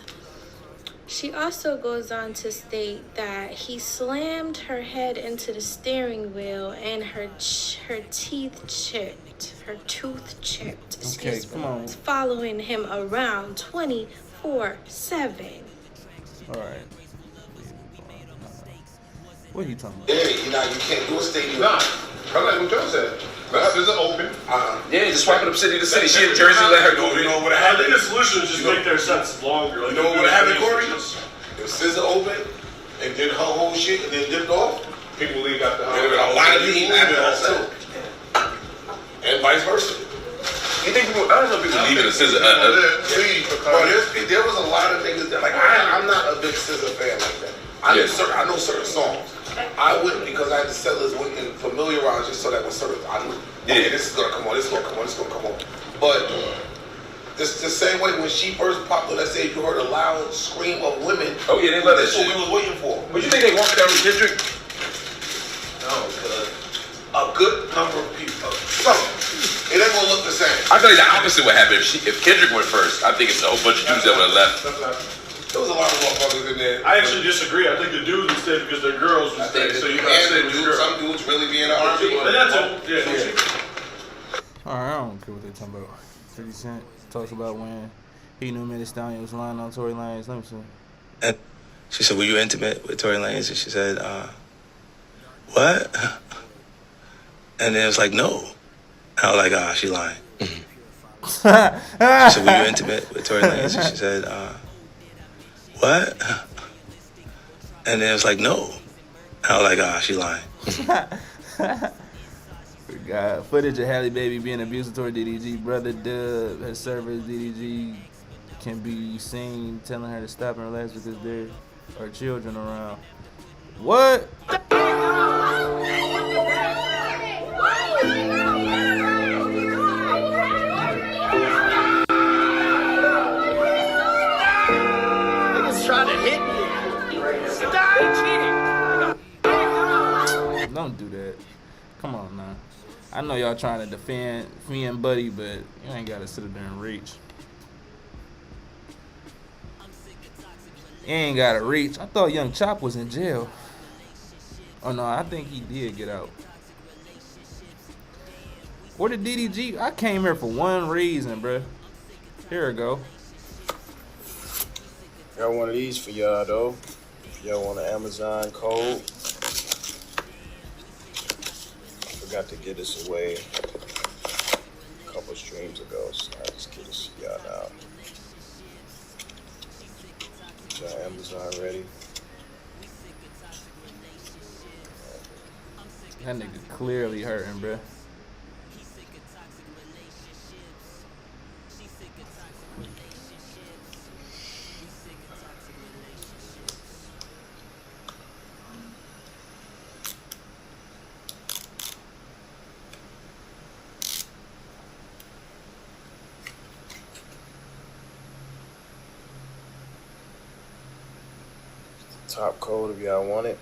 She also goes on to state that he slammed her head into the steering wheel and her tooth chipped. Okay, come on. Following him around 24/7. All right. What are you talking about? Yeah, you can't do a stadium. Nah, I'm like what Joe said. This is open. Yeah, just swap it up city to city. She in Jersey, let her go. You know what I think the solution is just make their sets longer. You know what would happen, Corey? If SZA opened and did her whole shit and then dipped off, people leave after her. There were a lot of people leaving off too. And vice versa. You think people, I don't know if people leaving a SZA. There was a lot of niggas that, like, I'm not a big SZA fan like that. I know certain songs. I wouldn't, because I had to settle this went and familiarize just so that when certain, I knew, okay, this is gonna come on, this is gonna come on, this is gonna come on. But this the same way when she first popped on that stage, you heard a loud scream of women. Oh yeah, they love that That's shit. what we was waiting for. But you think they walked down with Kendrick? No, a good number of people. Some. It ain't gonna look the same. I feel like the opposite would happen if Kendrick went first. I think it's a whole bunch of dudes that would have left. There was a lot of motherfuckers in there. I actually disagree. I think the dudes would stay because they're girls would stay. So you gotta say the girls. Some dudes really be in the army. But that's it. Yeah. Alright, I don't care what they're talking about. 50 Cent talks about when he knew Megan Thee Stallion was lying on Tory Lanez. Let me see. And she said, were you intimate with Tory Lanez? And she said, what? And then it was like, no. And I was like, she lying. She said, were you intimate with Tory Lanez? And she said, what? And then it was like, no. And I was like, she lying. We got footage of Halle Baby being abusive toward DDG. Brother Dub has served as DDG can be seen telling her to stop and relax because there are children around. What? don't do that. Come on now. I know y'all trying to defend Finn Buddy, but you ain't gotta sit there and reach. You ain't gotta reach. I thought Young Chop was in jail. Oh no, I think he did get out. Where did DDG? I came here for one reason, bruh. Here we go. Got one of these for y'all though. If y'all want an Amazon code. Forgot to get this away a couple streams ago, so I just get this to y'all now. Is y'all Amazon ready? That nigga clearly hurting, bruh. Top code if y'all want it.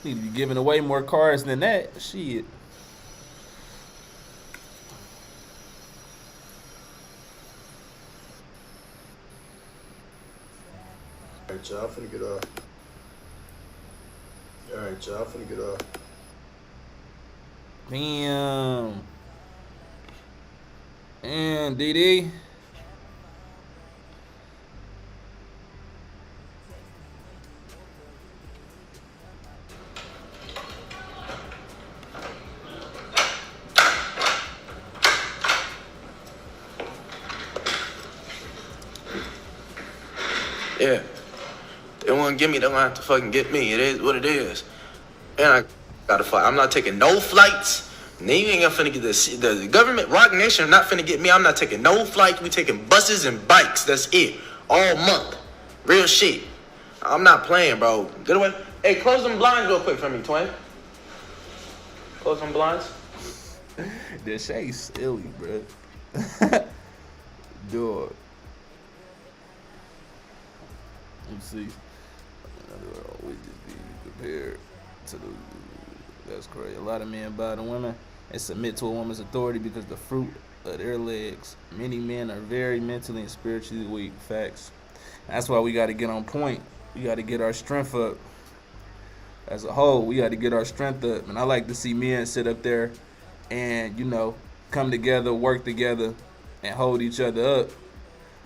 Need to be giving away more cards than that. Shit. Alright, y'all finna get off. Alright, y'all finna get off. Damn. And DD. Yeah. They want to give me, they gonna have to fucking get me. It is what it is. And I gotta fly. I'm not taking no flights. And you ain't finna get this. The government, Rock Nation, are not finna get me. I'm not taking no flights. We taking buses and bikes. That's it. All month. Real shit. I'm not playing, bro. Get away. Hey, close them blinds real quick for me, twin. Close them blinds. This shit silly, bro. Dog. Let's see. Always just be compared to the. That's crazy. A lot of men bow to women and submit to a woman's authority because the fruit of their legs. Many men are very mentally and spiritually weak. Facts. That's why we got to get on point. We got to get our strength up. As a whole, we got to get our strength up. And I like to see men sit up there and, you know, come together, work together, and hold each other up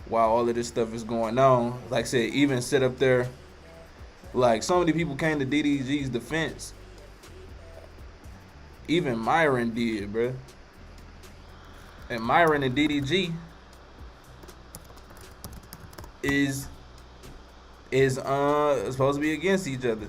while all of this stuff is going on. Like I said, even sit up there. Like, so many people came to DDG's defense. Even Myron did, bruh. And Myron and DDG is supposed to be against each other.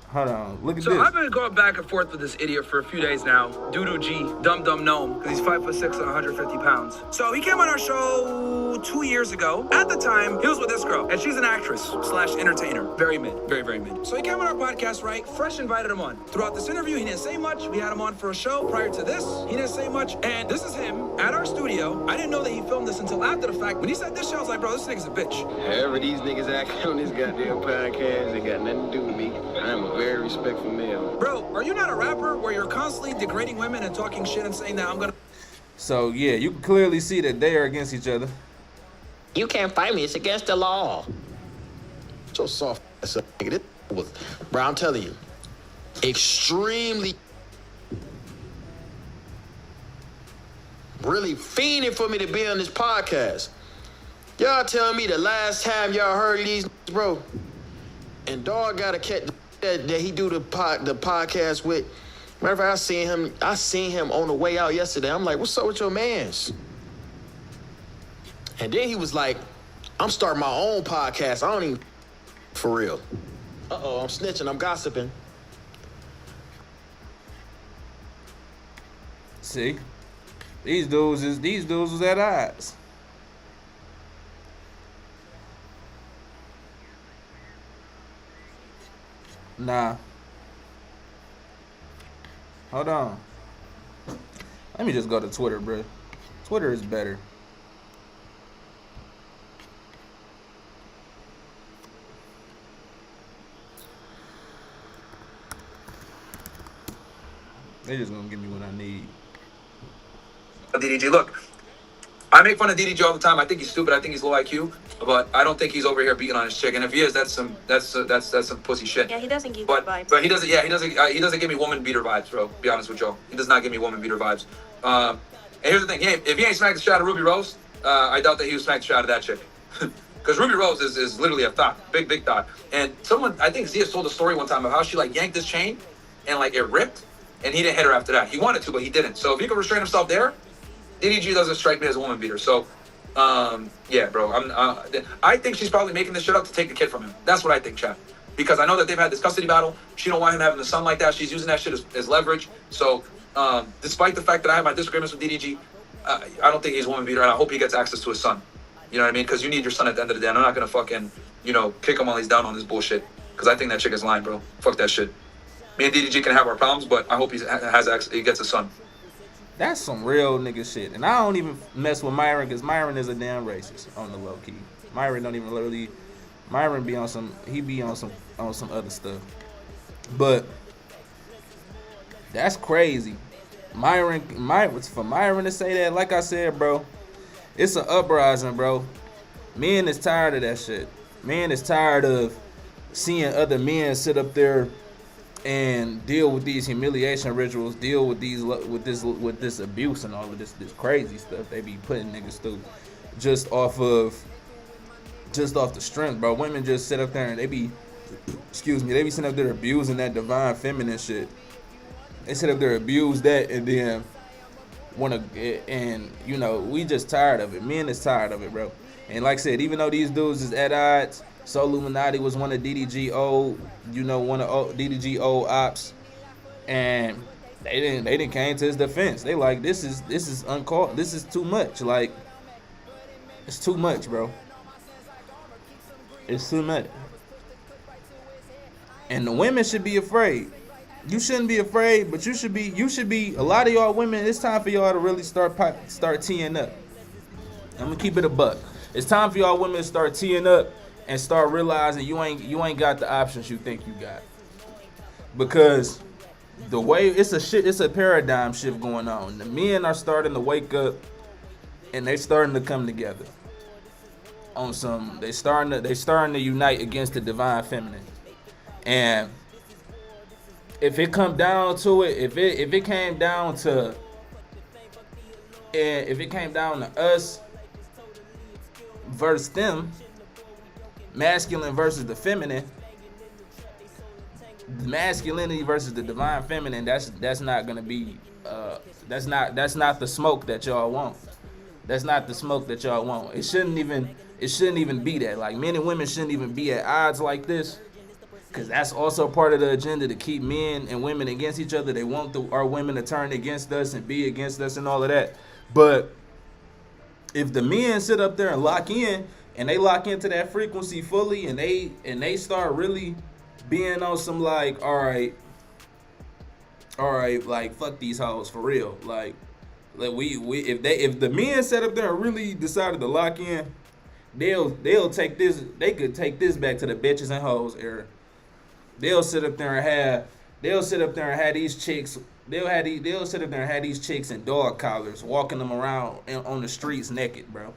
Hold on, look at so this. I've been going back and forth with this idiot for a few days now. Doodoo G, Dum Dum Gnome, because he's 5'6" and 150 pounds. So he came on our show 2 years ago. At the time, he was with this girl, and she's an actress / entertainer. Very mid, very, very mid. So he came on our podcast, right? Fresh invited him on. Throughout this interview, he didn't say much. We had him on for a show. Prior to this, he didn't say much. And this is him at our studio. I didn't know that he filmed this until after the fact. When he said this shit, I was like, bro, this nigga's a bitch. However these niggas act on this goddamn podcast, they got nothing to do with me. I am a very respectful male. Bro, are you not a rapper where you're constantly degrading women and talking shit and saying that I'm gonna... So, yeah, you can clearly see that they are against each other. You can't fight me. It's against the law. So soft ass up, nigga. This was, bro, I'm telling you, extremely, really fiending for me to be on this podcast. Y'all tell me the last time y'all heard these, bro, and dog got a cat that he do the podcast with. Matter of fact, I seen him on the way out yesterday. I'm like, what's up with your mans? And then he was like, I'm starting my own podcast. I don't even, for real. Uh-oh, I'm snitching, I'm gossiping. See? These dudes was at odds. Nah. Hold on. Let me just go to Twitter, bro. Twitter is better. They just gonna give me what I need. DDG, look, I make fun of DDG all the time. I think he's stupid. I think he's low IQ, but I don't think he's over here beating on his chick. And if he is, that's some pussy shit. Yeah, he doesn't give But vibes. but he doesn't. Yeah, he doesn't give me woman beater vibes, bro. To be honest with y'all, he does not give me woman beater vibes. And here's the thing: if he ain't smacked the shit out of Ruby Rose, I doubt that he would smack the shit out of that chick. Because Ruby Rose is literally a thought, big thought. And someone, I think Zia told a story one time of how she like yanked this chain, and like it ripped, and he didn't hit her after that. He wanted to, but he didn't. So if he could restrain himself there, DDG doesn't strike me as a woman beater. So, yeah, bro. I think she's probably making this shit up to take the kid from him. That's what I think, Chad. Because I know that they've had this custody battle. She don't want him having the son like that. She's using that shit as leverage. So, despite the fact that I have my disagreements with DDG, I don't think he's a woman beater, and I hope he gets access to his son. You know what I mean? Because you need your son at the end of the day. And I'm not gonna fucking, kick him while he's down on this bullshit. Because I think that chick is lying, bro. Fuck that shit. Me and DDG can have our problems, but I hope he gets a son. That's some real nigga shit. And I don't even mess with Myron because Myron is a damn racist on the low key. Myron don't even literally. Myron be on some. He be on some other stuff. But that's crazy. For Myron to say that, like I said, bro, it's an uprising, bro. Men is tired of that shit. Men is tired of seeing other men sit up there and deal with these humiliation rituals, deal with this abuse and all of this crazy stuff they be putting niggas through just off the strength, bro. Women just sit up there and they be sitting up there abusing that divine feminine shit. They sit up there abuse that and then we just tired of it. Men is tired of it, bro. And like I said, even though these dudes is at odds, So Illuminati was one of DDG old DDG ops, and they didn't came to his defense. They like this is uncalled. This is too much. Like it's too much, bro. It's too much. And the women should be afraid. You shouldn't be afraid, but you should be. A lot of y'all women, it's time for y'all to really start teeing up. I'm gonna keep it a buck. It's time for y'all women to start teeing up and start realizing you ain't got the options you think you got. Because the way it's a paradigm shift going on. The men are starting to wake up and they starting to come together on some. They starting to unite against the divine feminine. And if it come down to it, if it came down to us versus them, masculine versus the feminine, masculinity versus the divine feminine, that's not gonna be that's not the smoke that y'all want. That's not the smoke that y'all want. It shouldn't even be that. Like, men and women shouldn't even be at odds like this. Because that's also part of the agenda, to keep men and women against each other. They want our women to turn against us and be against us and all of that. But if the men sit up there and lock in, and they lock into that frequency fully, and they start really being on some like, all right, like fuck these hoes for real. Like if the men sat up there and really decided to lock in, they'll take this. They could take this back to the bitches and hoes era. They'll sit up there and have these chicks. They'll sit up there and have these chicks in dog collars, walking them around on the streets naked, bro.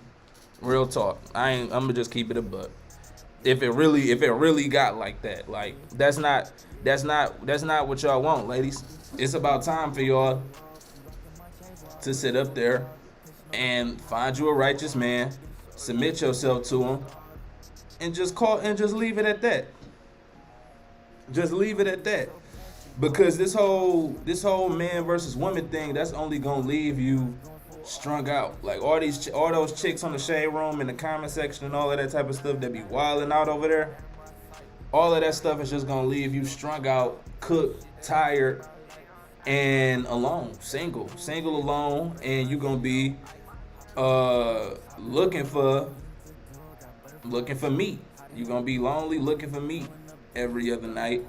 Real talk. I'm gonna just keep it a buck. If it really got like that, like that's not what y'all want, ladies. It's about time for y'all to sit up there and find you a righteous man, submit yourself to him, and just leave it at that. Just leave it at that. Because this whole man versus woman thing, that's only gonna leave you strung out. Like all those chicks on the shade room in the comment section and all of that type of stuff that be wilding out over there, all of that stuff is just gonna leave you strung out, cooked, tired, and alone, single alone, and you're gonna be looking for meat. You're gonna be lonely, looking for meat every other night,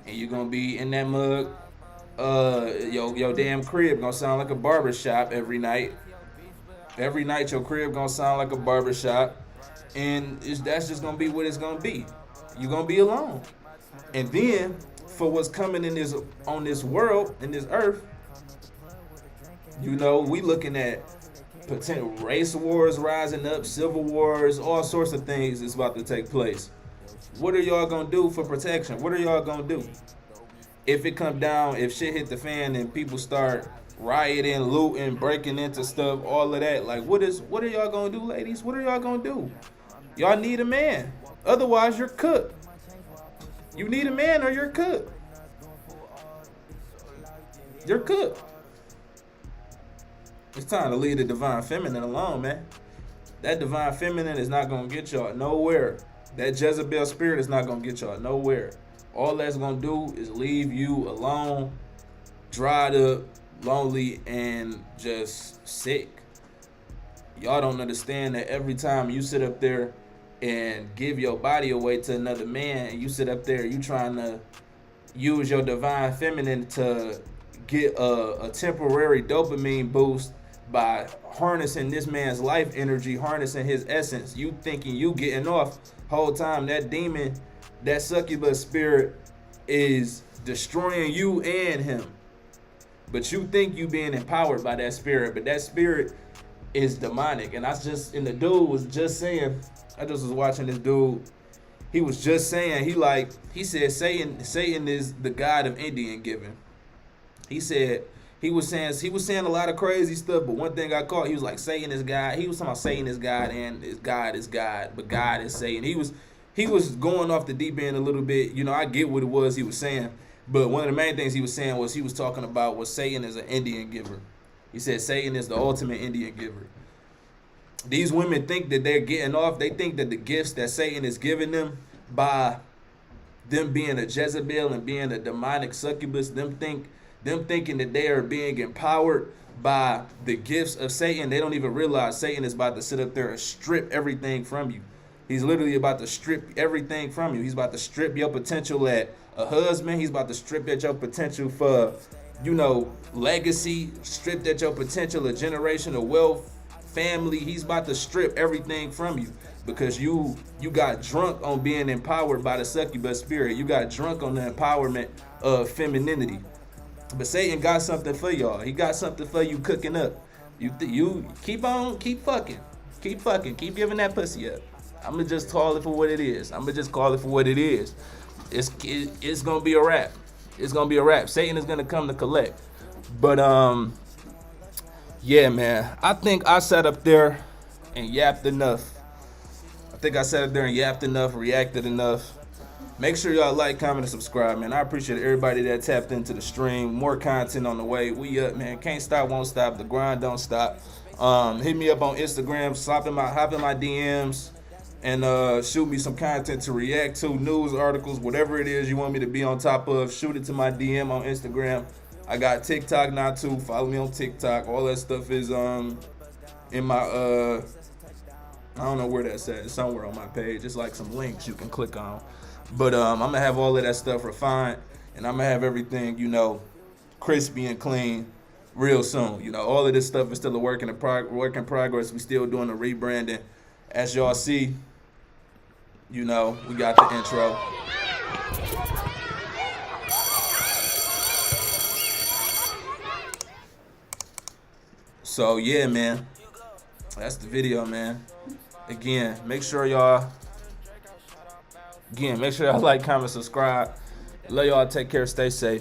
and you're gonna be in that mug. Your damn crib gonna sound like a barbershop every night. Every night your crib gonna sound like a barbershop, and that's just gonna be what it's gonna be. You're gonna be alone. And then for what's coming on this world, in this earth, we looking at potential race wars rising up, civil wars, all sorts of things is about to take place. What are y'all gonna do for protection? What are y'all gonna do? If it come down, if shit hit the fan and people start rioting, looting, breaking into stuff, all of that, like what are y'all gonna do, ladies? What are y'all gonna do? Y'all need a man. Otherwise, you're cooked. You need a man or you're cooked. You're cooked. It's time to leave the divine feminine alone, man. That divine feminine is not gonna get y'all nowhere. That Jezebel spirit is not gonna get y'all nowhere. All that's gonna do is leave you alone, dried up, lonely, and just sick. Y'all don't understand that every time you sit up there and give your body away to another man, and you sit up there, you trying to use your divine feminine to get a temporary dopamine boost by harnessing this man's life energy, harnessing his essence. You thinking you getting off, whole time that demon, that succubus spirit is destroying you and him. But you think you being empowered by that spirit, but that spirit is demonic. And the dude was just saying, I just was watching this dude. He was just saying, he said Satan is the god of Indian giving. He said, he was saying a lot of crazy stuff, but one thing I caught, he was like, Satan is God. He was talking about Satan is God and God is God, but God is Satan. He was going off the deep end a little bit. I get what it was he was saying, but one of the main things he was saying was he was talking about was Satan is an Indian giver. He said Satan is the ultimate Indian giver. These women think that they're getting off. They think that the gifts that Satan is giving them by them being a Jezebel and being a demonic succubus, them thinking that they are being empowered by the gifts of Satan. They don't even realize Satan is about to sit up there and strip everything from you. He's literally about to strip everything from you. He's about to strip your potential at a husband. He's about to strip at your potential for, legacy, strip at your potential of generational wealth, family. He's about to strip everything from you because you got drunk on being empowered by the succubus spirit. You got drunk on the empowerment of femininity. But Satan got something for y'all. He got something for you cooking up. You keep fucking, keep giving that pussy up. I'ma just call it for what it is. It's gonna be a wrap. It's gonna be a wrap. Satan is gonna come to collect. But yeah, man. I think I sat up there and yapped enough. Reacted enough. Make sure y'all like, comment, and subscribe, man. I appreciate everybody that tapped into the stream. More content on the way. We up, man. Can't stop, won't stop. The grind don't stop. Hit me up on Instagram. Hop in my DMs. And shoot me some content to react to, news articles, whatever it is you want me to be on top of. Shoot it to my DM on Instagram. I got TikTok now too. Follow me on TikTok. All that stuff is in my I don't know where that's at. It's somewhere on my page. It's like some links you can click on. But I'm gonna have all of that stuff refined, and I'm gonna have everything crispy and clean real soon. All of this stuff is still a work in progress. We still doing the rebranding. As y'all see, we got the intro. So yeah, man, that's the video, man. Again, make sure y'all like, comment, subscribe. Love y'all. Take care. Stay safe.